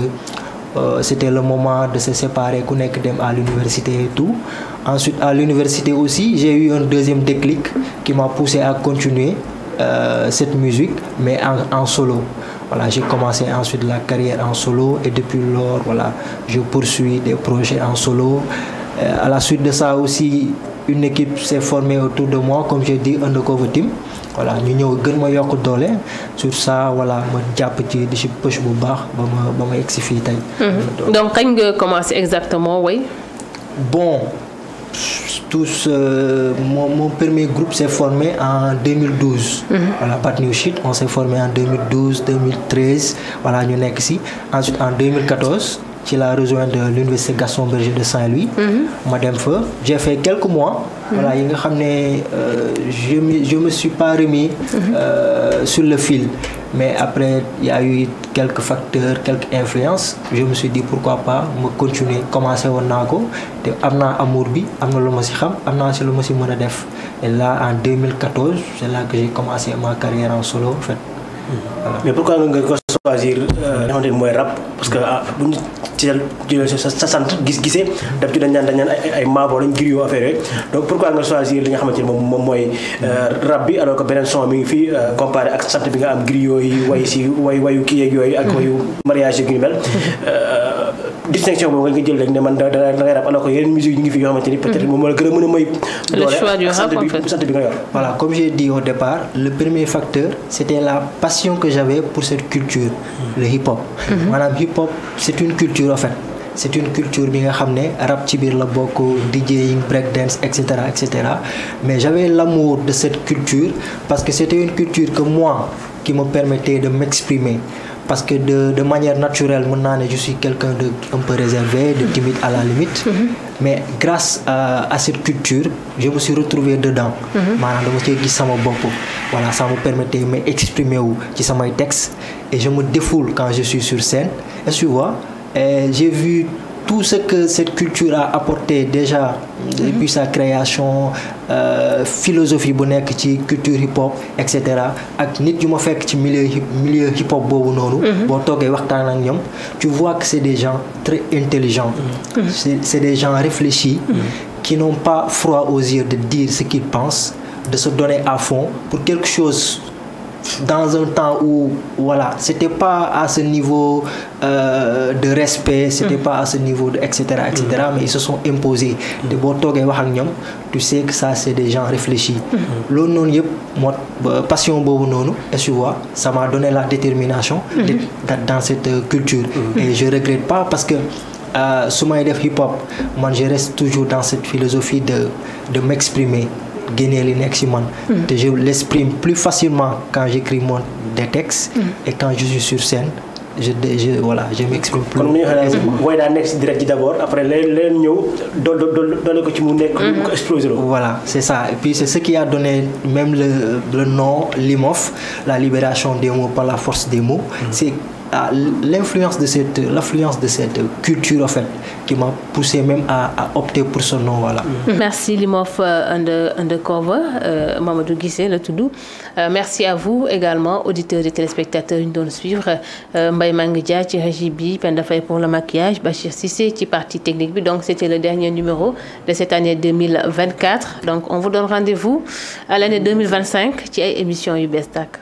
c'était le moment de se séparer, ku nekk dem à l'université et tout. Ensuite, à l'université aussi, j'ai eu un deuxième déclic qui m'a poussé à continuer cette musique, mais en solo. Voilà, j'ai commencé ensuite la carrière en solo, et depuis lors, voilà, je poursuis des projets en solo. À la suite de ça aussi, une équipe s'est formée autour de moi, comme j'ai dit, Undercover Team. Voilà, ñu ñëw gën ma yokk doole. Sur ça, voilà, ma jàpp ci di ci push bu baax ba ma egsi fii tey. Donc kañ nga commencé exactement, oui? Bon, mon premier groupe s'est formé en 2012. Voilà, Bad New Shit, on s'est formé en 2012, 2013. Voilà, ñu nekk si. Ensuite, en 2014, ci la rejoindre l'université Gaston Berger de Saint-Louis. Ma dem fa, j'ai fait quelques mois. Voilà, yi nga xam ne je me suis pas remis sur le fil. Mais après, il y a eu quelques facteurs, quelques influences. Je me suis dit pourquoi pas me continuer, commencer woon naa ko te am naa amour bi, am na lu ma si xam, am naa si lu ma si mën a def. Et là, en 2014, c'est là que j'ai commencé ma carrière en solo, en fait. Voilà. Mais pourquoi nga ko choisir li nga xamante ni mooy rap? Parce que bu ñu ci sa sant gisee d'habitude dañ naan ay maabo lañ ngir yoo affaire yooyu. Donc pourquoi nga choisir li nga xamante ni moom mooy rap bi, alors que beneen son mi ngi fii comparé ak sant bi nga am griot yi way si wayu kii yeeg yooyu ak wayu mariage yu mel. Distinction boobu nga jël rek ne man da ngay rap, alors que yeneen musique yi ngi fi yoo xamante ni peut-être moom la gën a mën a may le choix du rap en fait. sant bi nga yor. Voilà, comme j'ai dit au départ, le premier facteur c'était la passion que j'avais pour cette culture, le hip-hop. Maanaam hip-hop c'est une culture en fait. C'est une culture bi nga xam ne rap ci biir la bokk, DJing, breakdance, etc. Mais j'avais l'amour de cette culture parce que c'était une culture que moi qui me permettait de m'exprimer. Parce que de manière naturelle, je suis quelqu'un de un peu réservé, de timide à la limite. Mais grâce à cette culture, je me suis retrouvé dedans. Voilà, ça me permettait de m'exprimer ci samay textes. Et je me défoule quand je suis sur scène. Et tu vois, j'ai vu tout ce que cette culture a apporté déjà depuis sa création, philosophie bu nekk ci culture hip-hop, etc. ak nit yu ma fekk ci milieu hip-hop boobu noonu. boo toogee waxtaan ak ñoom, tu vois que c'est des gens très intelligents. C'est des gens réfléchis qui n'ont pas froid aux yeux de dire ce qu'ils pensent, de se donner à fond pour quelque chose. Dans un temps où voilà, c'était pas à ce niveau de respect, c'était pas à ce niveau de etc. mais ils se sont imposés. De boo toogee wax ak ñoom, tu sais que ça c'est des gens réfléchis. Loolu noonu yëpp moo passion boobu noonu, et tu vois, ça m'a donné la détermination d'être dans cette culture. Et je regrette pas parce que su may def hip-hop, moi je reste toujours dans cette philosophie de m'exprimer. Génne li nekk ci man. te je l'exprime plus facilement quand j'écris des textes et quand je suis sur scène je m'exprime plus. Comme ni nga xam ne way daa nekk ci direct ji d'abord, après leen ñëw doole ko ci mu nekk ko exploser. Voilà, c'est ça. Et puis c'est ce qui a donné même le nom LIMOF, la libération des mots par la force des mots. C'est l'influence de cette culture en fait qui m'a poussé même à opter pour ce nom voilà. Merci Limov Undercover Mamadou Guissé la tudd merci à vous également auditeurs et téléspectateurs yu ñu doon suivre Mbaye Manguia ci régie bi Penda Faye pour le maquillage Bachir Cissé ci partie technique bi donc c'était le dernier numéro de cette année 2024 donc on vous donne rendez-vous à l'année 2025 ci ay émissions yu bees tàkk